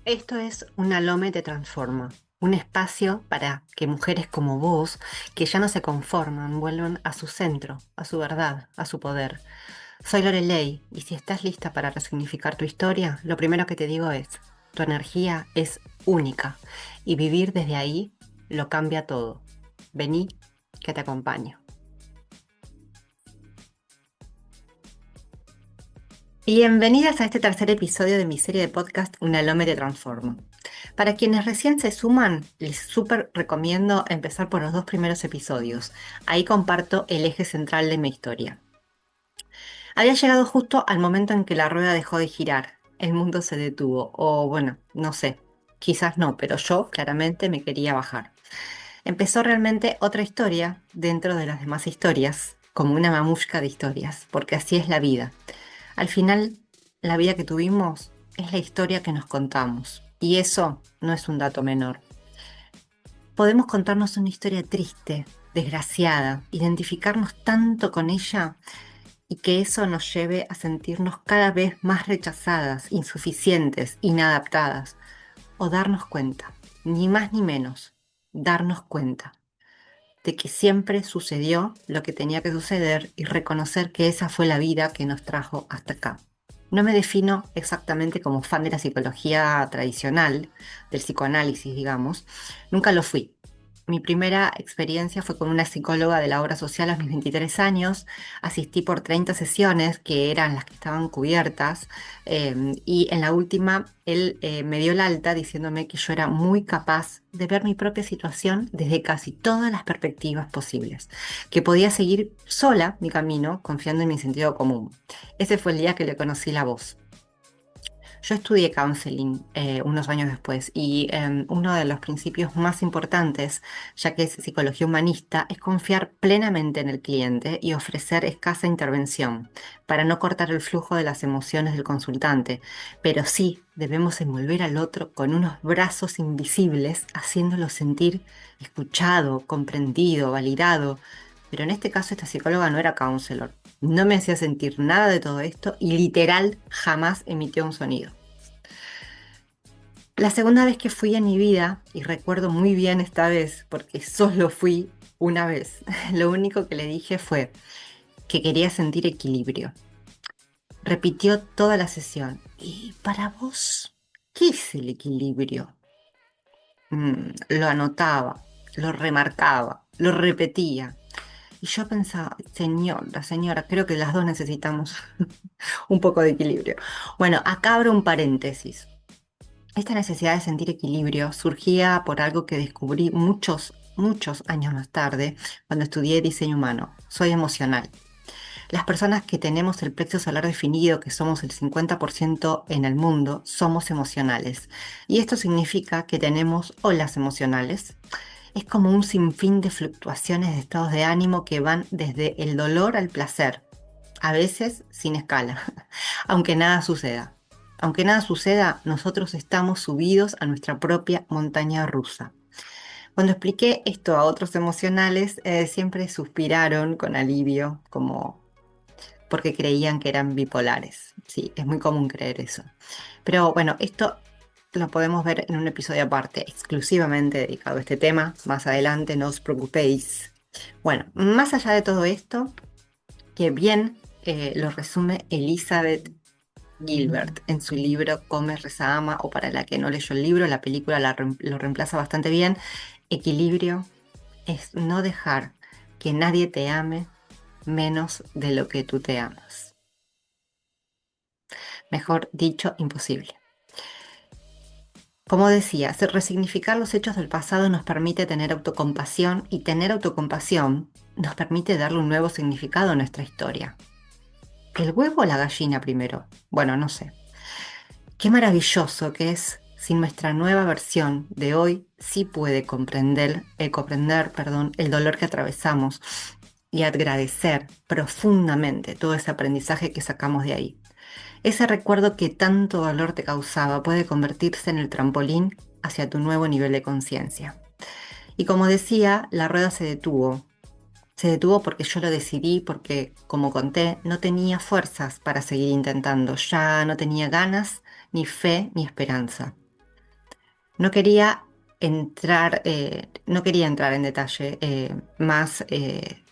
Esto es Una Lome te transforma, un espacio para que mujeres como vos, que ya no se conforman, vuelvan a su centro, a su verdad, a su poder. Soy Loreley y si estás lista para resignificar tu historia, lo primero que te digo es, tu energía es única y vivir desde ahí lo cambia todo. Vení, que te acompaño. Bienvenidas a este tercer episodio de mi serie de podcast Una Lome te transforma. Para quienes recién se suman, les súper recomiendo empezar por los dos primeros episodios. Ahí comparto el eje central de mi historia. Había llegado justo al momento en que la rueda dejó de girar. El mundo se detuvo, o bueno, no sé, quizás no, pero yo claramente me quería bajar. Empezó realmente otra historia dentro de las demás historias, como una mamushka de historias, porque así es la vida. Al final, la vida que tuvimos es la historia que nos contamos, y eso no es un dato menor. Podemos contarnos una historia triste, desgraciada, identificarnos tanto con ella y que eso nos lleve a sentirnos cada vez más rechazadas, insuficientes, inadaptadas, o darnos cuenta, ni más ni menos, darnos cuenta de que siempre sucedió lo que tenía que suceder y reconocer que esa fue la vida que nos trajo hasta acá. No me defino exactamente como fan de la psicología tradicional, del psicoanálisis, digamos. Nunca lo fui. Mi primera experiencia fue con una psicóloga de la obra social a mis 23 años. Asistí por 30 sesiones, que eran las que estaban cubiertas, y en la última él me dio el alta diciéndome que yo era muy capaz de ver mi propia situación desde casi todas las perspectivas posibles, que podía seguir sola mi camino confiando en mi sentido común. Ese fue el día que le conocí la voz. Yo estudié counseling unos años después y uno de los principios más importantes, ya que es psicología humanista, es confiar plenamente en el cliente y ofrecer escasa intervención para no cortar el flujo de las emociones del consultante, pero sí debemos envolver al otro con unos brazos invisibles, haciéndolo sentir escuchado, comprendido, validado. Pero en este caso esta psicóloga no era counselor. No me hacía sentir nada de todo esto y literal jamás emitió un sonido. La segunda vez que fui en mi vida, y recuerdo muy bien esta vez porque solo fui una vez, lo único que le dije fue que quería sentir equilibrio. Repitió toda la sesión. ¿Y para vos qué es el equilibrio? Lo anotaba, lo remarcaba, lo repetía. Y yo pensaba, señora, señora, creo que las dos necesitamos un poco de equilibrio. Bueno, acá abro un paréntesis. Esta necesidad de sentir equilibrio surgía por algo que descubrí muchos años más tarde cuando estudié diseño humano. Soy emocional. Las personas que tenemos el plexo solar definido, que somos el 50% en el mundo, somos emocionales. Y esto significa que tenemos olas emocionales. Es como un sinfín de fluctuaciones de estados de ánimo que van desde el dolor al placer, a veces sin escala, aunque nada suceda. Aunque nada suceda, nosotros estamos subidos a nuestra propia montaña rusa. Cuando expliqué esto a otros emocionales, siempre suspiraron con alivio, como porque creían que eran bipolares. Sí, es muy común creer eso. Pero bueno, esto lo podemos ver en un episodio aparte, exclusivamente dedicado a este tema. Más adelante, no os preocupéis. Bueno, más allá de todo esto, que bien lo resume Elizabeth Gilbert en su libro Come, Reza, Ama, o para la que no leyó el libro, la película lo reemplaza bastante bien. Equilibrio es no dejar que nadie te ame menos de lo que tú te amas. Mejor dicho, imposible. Como decía, resignificar los hechos del pasado nos permite tener autocompasión y tener autocompasión nos permite darle un nuevo significado a nuestra historia. ¿El huevo o la gallina primero? Bueno, no sé. Qué maravilloso que es si nuestra nueva versión de hoy sí puede comprender, el dolor que atravesamos y agradecer profundamente todo ese aprendizaje que sacamos de ahí. Ese recuerdo que tanto dolor te causaba puede convertirse en el trampolín hacia tu nuevo nivel de conciencia. Y como decía, la rueda se detuvo. Se detuvo porque yo lo decidí, porque, como conté, no tenía fuerzas para seguir intentando. Ya no tenía ganas, ni fe, ni esperanza. No quería no quería entrar en detalle, más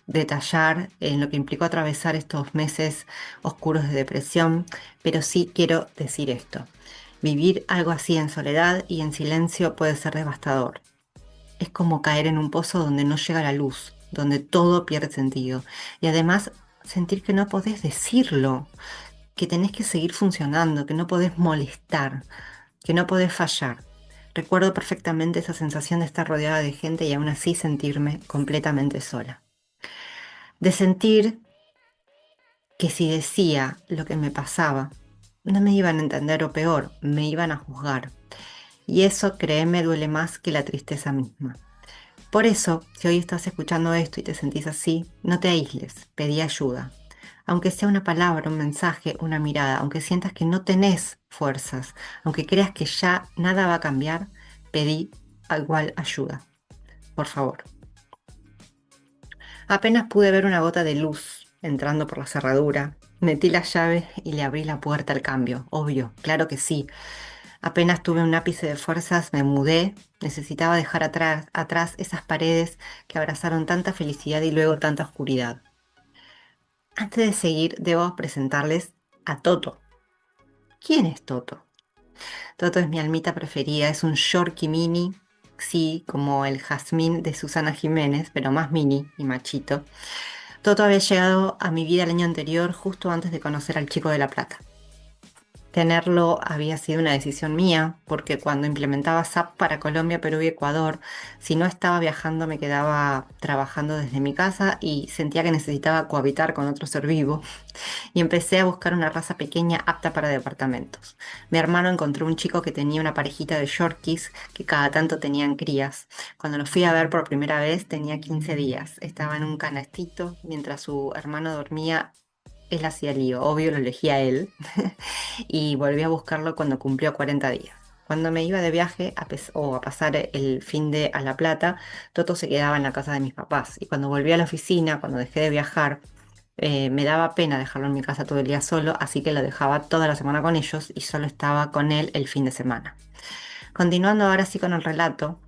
detallar en lo que implicó atravesar estos meses oscuros de depresión, pero sí quiero decir esto. Vivir algo así en soledad y en silencio puede ser devastador. Es como caer en un pozo donde no llega la luz, donde todo pierde sentido. Y además sentir que no podés decirlo, que tenés que seguir funcionando, que no podés molestar, que no podés fallar. Recuerdo perfectamente esa sensación de estar rodeada de gente y aún así sentirme completamente sola. De sentir que si decía lo que me pasaba, no me iban a entender o peor, me iban a juzgar. Y eso, créeme, duele más que la tristeza misma. Por eso, si hoy estás escuchando esto y te sentís así, no te aísles, pedí ayuda. Aunque sea una palabra, un mensaje, una mirada, aunque sientas que no tenés fuerzas, aunque creas que ya nada va a cambiar, pedí igual ayuda, por favor. Apenas pude ver una gota de luz entrando por la cerradura, metí la llave y le abrí la puerta al cambio, obvio, claro que sí. Apenas tuve un ápice de fuerzas, me mudé, necesitaba dejar atrás esas paredes que abrazaron tanta felicidad y luego tanta oscuridad. Antes de seguir, debo presentarles a Toto. ¿Quién es Toto? Toto es mi almita preferida, es un Yorkie mini, sí, como el jazmín de Susana Jiménez, pero más mini y machito. Toto había llegado a mi vida el año anterior, justo antes de conocer al Chico de La Plata. Tenerlo había sido una decisión mía, porque cuando implementaba SAP para Colombia, Perú y Ecuador, si no estaba viajando me quedaba trabajando desde mi casa y sentía que necesitaba cohabitar con otro ser vivo y empecé a buscar una raza pequeña apta para departamentos. Mi hermano encontró un chico que tenía una parejita de Yorkies que cada tanto tenían crías. Cuando lo fui a ver por primera vez tenía 15 días. Estaba en un canastito mientras su hermano dormía. Él hacía lío, obvio lo elegía él, y volví a buscarlo cuando cumplió 40 días. Cuando me iba de viaje o a pasar el fin de a La Plata, Toto se quedaba en la casa de mis papás. Y cuando volví a la oficina, cuando dejé de viajar, me daba pena dejarlo en mi casa todo el día solo, así que lo dejaba toda la semana con ellos y solo estaba con él el fin de semana. Continuando ahora sí con el relato,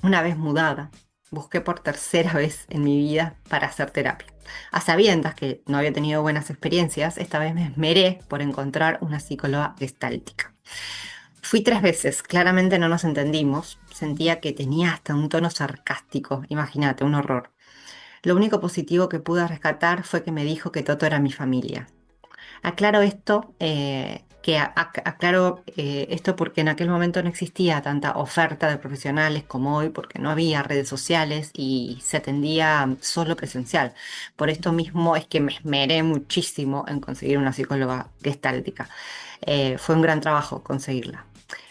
una vez mudada, busqué por tercera vez en mi vida para hacer terapia. A sabiendas que no había tenido buenas experiencias, esta vez me esmeré por encontrar una psicóloga gestáltica. Fui 3 veces, claramente no nos entendimos, sentía que tenía hasta un tono sarcástico, imagínate, un horror. Lo único positivo que pude rescatar fue que me dijo que Toto era mi familia. Aclaro esto, aclaro esto porque en aquel momento no existía tanta oferta de profesionales como hoy, porque no había redes sociales y se atendía solo presencial. Por esto mismo es que me esmeré muchísimo en conseguir una psicóloga gestáltica. Fue un gran trabajo conseguirla.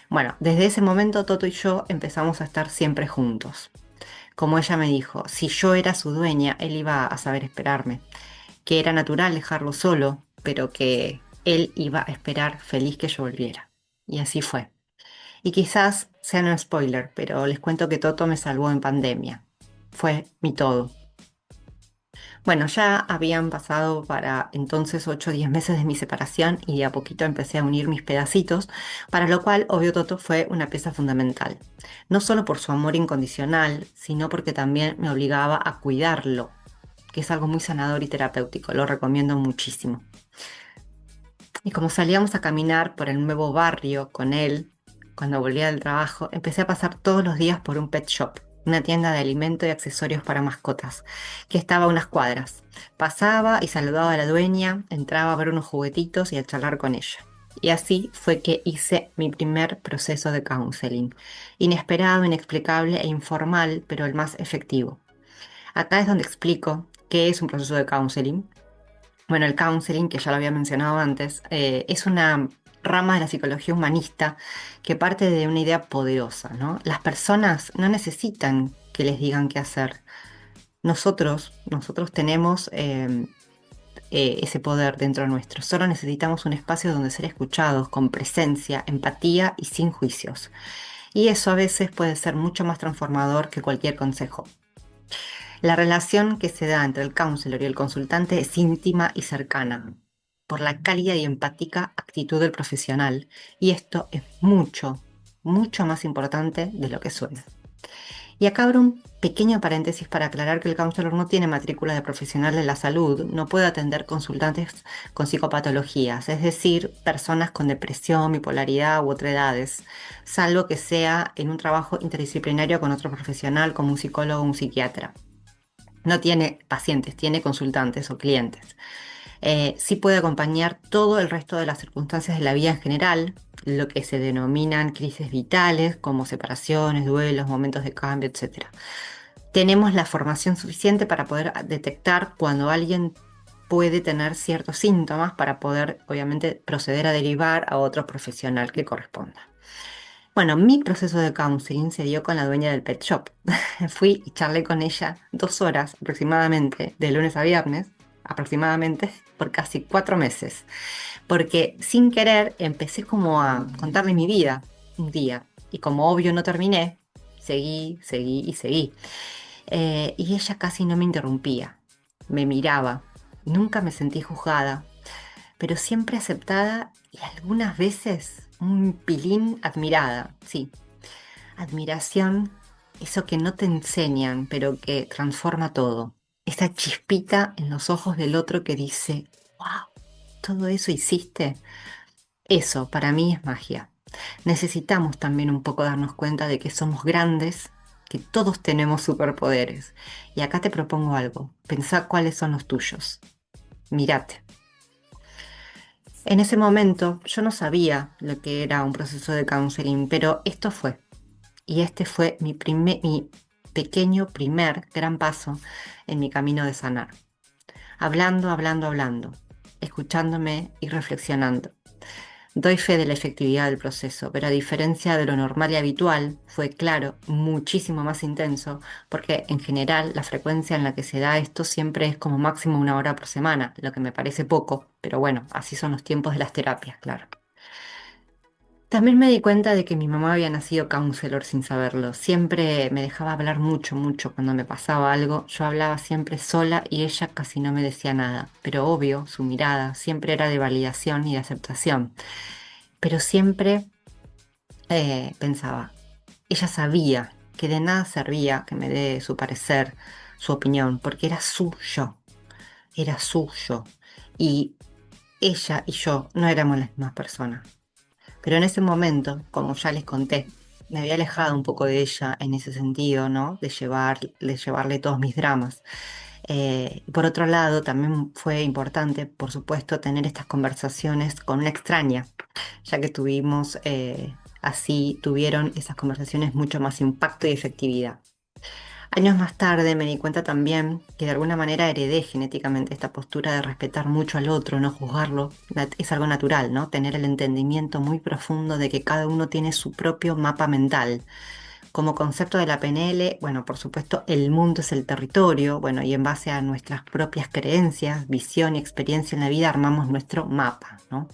Bueno, desde ese momento Toto y yo empezamos a estar siempre juntos. Como ella me dijo, si yo era su dueña, él iba a saber esperarme, que era natural dejarlo solo, pero que él iba a esperar feliz que yo volviera. Y así fue. Y quizás sea un spoiler, pero les cuento que Toto me salvó en pandemia. Fue mi todo. Bueno, ya habían pasado para entonces 8 o 10 meses de mi separación y de a poquito empecé a unir mis pedacitos, para lo cual obvio Toto fue una pieza fundamental. No solo por su amor incondicional, sino porque también me obligaba a cuidarlo, que es algo muy sanador y terapéutico, lo recomiendo muchísimo. Y como salíamos a caminar por el nuevo barrio con él, cuando volvía del trabajo, empecé a pasar todos los días por un pet shop, una tienda de alimento y accesorios para mascotas, que estaba a unas cuadras. Pasaba y saludaba a la dueña, entraba a ver unos juguetitos y a charlar con ella. Y así fue que hice mi primer proceso de counseling. Inesperado, inexplicable e informal, pero el más efectivo. Acá es donde explico qué es un proceso de counseling. Bueno, el counseling, que ya lo había mencionado antes, es una rama de la psicología humanista que parte de una idea poderosa, ¿no? Las personas no necesitan que les digan qué hacer. Nosotros tenemos ese poder dentro nuestro. Solo necesitamos un espacio donde ser escuchados, con presencia, empatía y sin juicios. Y eso a veces puede ser mucho más transformador que cualquier consejo. La relación que se da entre el counselor y el consultante es íntima y cercana, por la cálida y empática actitud del profesional, y esto es mucho, mucho más importante de lo que suena. Y acá abro un pequeño paréntesis para aclarar que el counselor no tiene matrícula de profesional de la salud, no puede atender consultantes con psicopatologías, es decir, personas con depresión, bipolaridad u otras edades, salvo que sea en un trabajo interdisciplinario con otro profesional como un psicólogo o un psiquiatra. No tiene pacientes, tiene consultantes o clientes. Sí puede acompañar todo el resto de las circunstancias de la vida en general, lo que se denominan crisis vitales, como separaciones, duelos, momentos de cambio, etc. Tenemos la formación suficiente para poder detectar cuando alguien puede tener ciertos síntomas para poder, obviamente, proceder a derivar a otro profesional que corresponda. Bueno, mi proceso de counseling se dio con la dueña del pet shop. Fui y charlé con ella 2 horas aproximadamente, de lunes a viernes, aproximadamente, por casi 4 meses. Porque sin querer empecé como a contarle mi vida un día. Y como obvio no terminé, seguí, seguí y seguí. Y ella casi no me interrumpía, me miraba. Nunca me sentí juzgada, pero siempre aceptada y algunas veces un pilín admirada, sí. Admiración, eso que no te enseñan, pero que transforma todo. Esa chispita en los ojos del otro que dice, wow, todo eso hiciste. Eso para mí es magia. Necesitamos también un poco darnos cuenta de que somos grandes, que todos tenemos superpoderes. Y acá te propongo algo. Pensá cuáles son los tuyos. Mírate. En ese momento yo no sabía lo que era un proceso de counseling, pero esto fue. Y este fue mi pequeño primer gran paso en mi camino de sanar. Hablando, hablando, hablando, escuchándome y reflexionando. Doy fe de la efectividad del proceso, pero a diferencia de lo normal y habitual, fue claro, muchísimo más intenso, porque en general la frecuencia en la que se da esto siempre es como máximo 1 hora por semana, lo que me parece poco, pero bueno, así son los tiempos de las terapias, claro. También me di cuenta de que mi mamá había nacido counselor sin saberlo. Siempre me dejaba hablar mucho, mucho cuando me pasaba algo. Yo hablaba siempre sola y ella casi no me decía nada. Pero obvio, su mirada siempre era de validación y de aceptación. Pero siempre pensaba, ella sabía que de nada servía que me dé su parecer, su opinión, porque era su yo. Y ella y yo no éramos las mismas personas. Pero en ese momento, como ya les conté, me había alejado un poco de ella en ese sentido, ¿no? De llevarle todos mis dramas. Y por otro lado, también fue importante, por supuesto, tener estas conversaciones con una extraña, ya que tuvieron esas conversaciones mucho más impacto y efectividad. Años más tarde me di cuenta también que de alguna manera heredé genéticamente esta postura de respetar mucho al otro, no juzgarlo. Es algo natural, ¿no? Tener el entendimiento muy profundo de que cada uno tiene su propio mapa mental. Como concepto de la PNL, bueno, por supuesto, el mundo es el territorio, bueno, y en base a nuestras propias creencias, visión y experiencia en la vida armamos nuestro mapa, ¿no?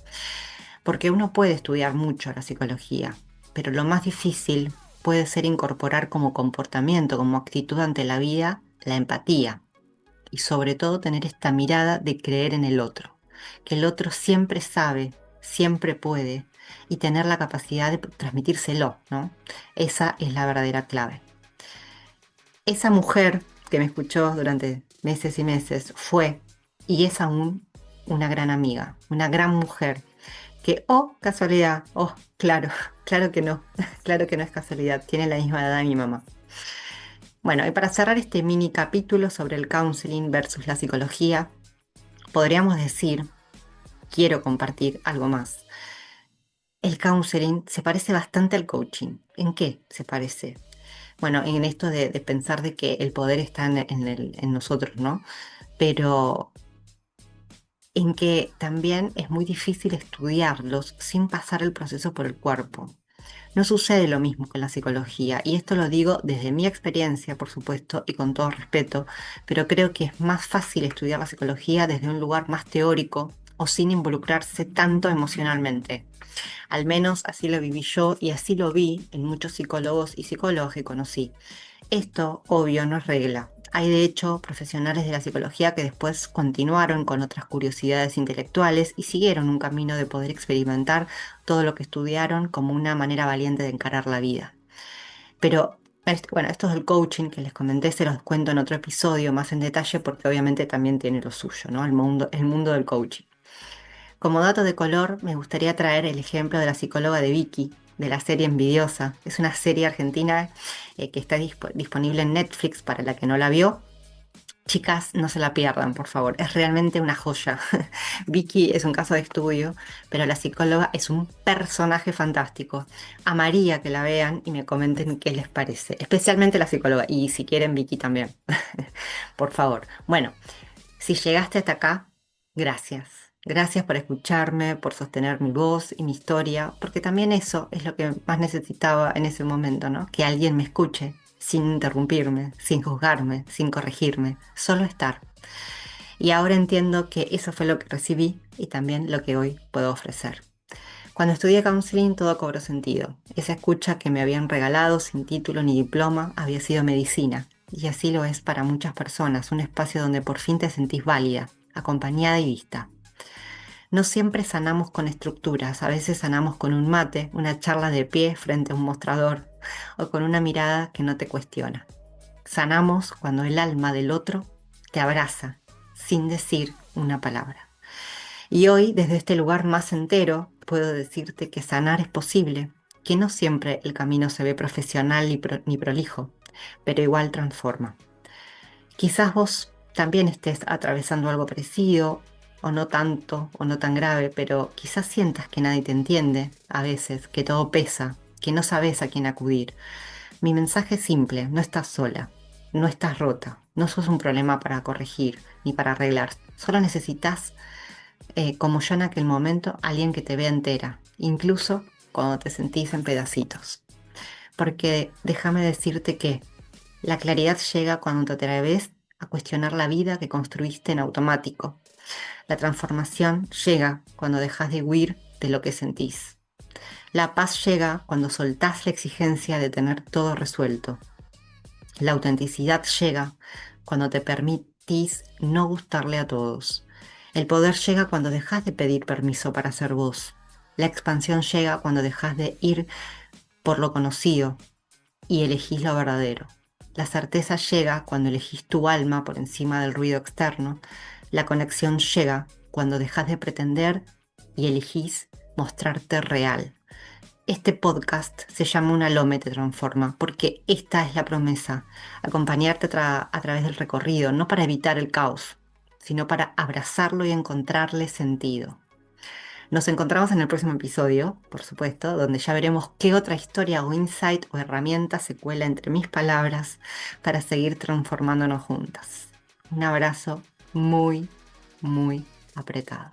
Porque uno puede estudiar mucho la psicología, pero lo más difícil puede ser incorporar como comportamiento, como actitud ante la vida, la empatía y sobre todo tener esta mirada de creer en el otro, que el otro siempre sabe, siempre puede y tener la capacidad de transmitírselo, ¿no? Esa es la verdadera clave. Esa mujer que me escuchó durante meses y meses fue y es aún una gran amiga, una gran mujer que, oh, casualidad, oh, claro, claro que no, claro que no es casualidad, tiene la misma edad de mi mamá. Bueno, y para cerrar este mini capítulo sobre el counseling versus la psicología, podríamos decir, quiero compartir algo más. El counseling se parece bastante al coaching. ¿En qué se parece? Bueno, en esto de pensar de que el poder está en nosotros, ¿no? Pero en que también es muy difícil estudiarlos sin pasar el proceso por el cuerpo. No sucede lo mismo con la psicología, y esto lo digo desde mi experiencia, por supuesto, y con todo respeto, pero creo que es más fácil estudiar la psicología desde un lugar más teórico o sin involucrarse tanto emocionalmente. Al menos así lo viví yo y así lo vi en muchos psicólogos y psicólogas que conocí. Esto, obvio, no es regla. Hay de hecho profesionales de la psicología que después continuaron con otras curiosidades intelectuales y siguieron un camino de poder experimentar todo lo que estudiaron como una manera valiente de encarar la vida. Pero bueno, esto del coaching que les comenté, se los cuento en otro episodio más en detalle porque obviamente también tiene lo suyo, ¿no? El mundo del coaching. Como dato de color, me gustaría traer el ejemplo de la psicóloga de Vicky, de la serie Envidiosa. Es una serie argentina que está disponible en Netflix para la que no la vio. Chicas, no se la pierdan, por favor. Es realmente una joya. Vicky es un caso de estudio, pero la psicóloga es un personaje fantástico. Amaría que la vean y me comenten qué les parece. Especialmente la psicóloga. Y si quieren, Vicky también. Por favor. Bueno, si llegaste hasta acá, gracias. Gracias por escucharme, por sostener mi voz y mi historia, porque también eso es lo que más necesitaba en ese momento, ¿no? Que alguien me escuche, sin interrumpirme, sin juzgarme, sin corregirme, solo estar. Y ahora entiendo que eso fue lo que recibí y también lo que hoy puedo ofrecer. Cuando estudié counseling todo cobró sentido. Esa escucha que me habían regalado sin título ni diploma había sido medicina. Y así lo es para muchas personas, un espacio donde por fin te sentís válida, acompañada y vista. No siempre sanamos con estructuras, a veces sanamos con un mate, una charla de pie frente a un mostrador o con una mirada que no te cuestiona. Sanamos cuando el alma del otro te abraza sin decir una palabra. Y hoy, desde este lugar más entero, puedo decirte que sanar es posible, que no siempre el camino se ve profesional ni prolijo, pero igual transforma. Quizás vos también estés atravesando algo parecido, o no tanto, o no tan grave, pero quizás sientas que nadie te entiende, a veces, que todo pesa, que no sabes a quién acudir. Mi mensaje es simple, no estás sola, no estás rota, no sos un problema para corregir ni para arreglar, solo necesitas como yo en aquel momento, alguien que te vea entera, incluso cuando te sentís en pedacitos. Porque déjame decirte que la claridad llega cuando te atreves a cuestionar la vida que construiste en automático. La transformación llega cuando dejas de huir de lo que sentís. La paz llega cuando soltás la exigencia de tener todo resuelto. La autenticidad llega cuando te permitís no gustarle a todos. El poder llega cuando dejas de pedir permiso para ser vos. La expansión llega cuando dejas de ir por lo conocido y elegís lo verdadero. La certeza llega cuando elegís tu alma por encima del ruido externo. La conexión llega cuando dejas de pretender y elegís mostrarte real. Este podcast se llama Una Lome te transforma, porque esta es la promesa, acompañarte a través del recorrido, no para evitar el caos, sino para abrazarlo y encontrarle sentido. Nos encontramos en el próximo episodio, por supuesto, donde ya veremos qué otra historia o insight o herramienta se cuela entre mis palabras para seguir transformándonos juntas. Un abrazo muy, muy apretado.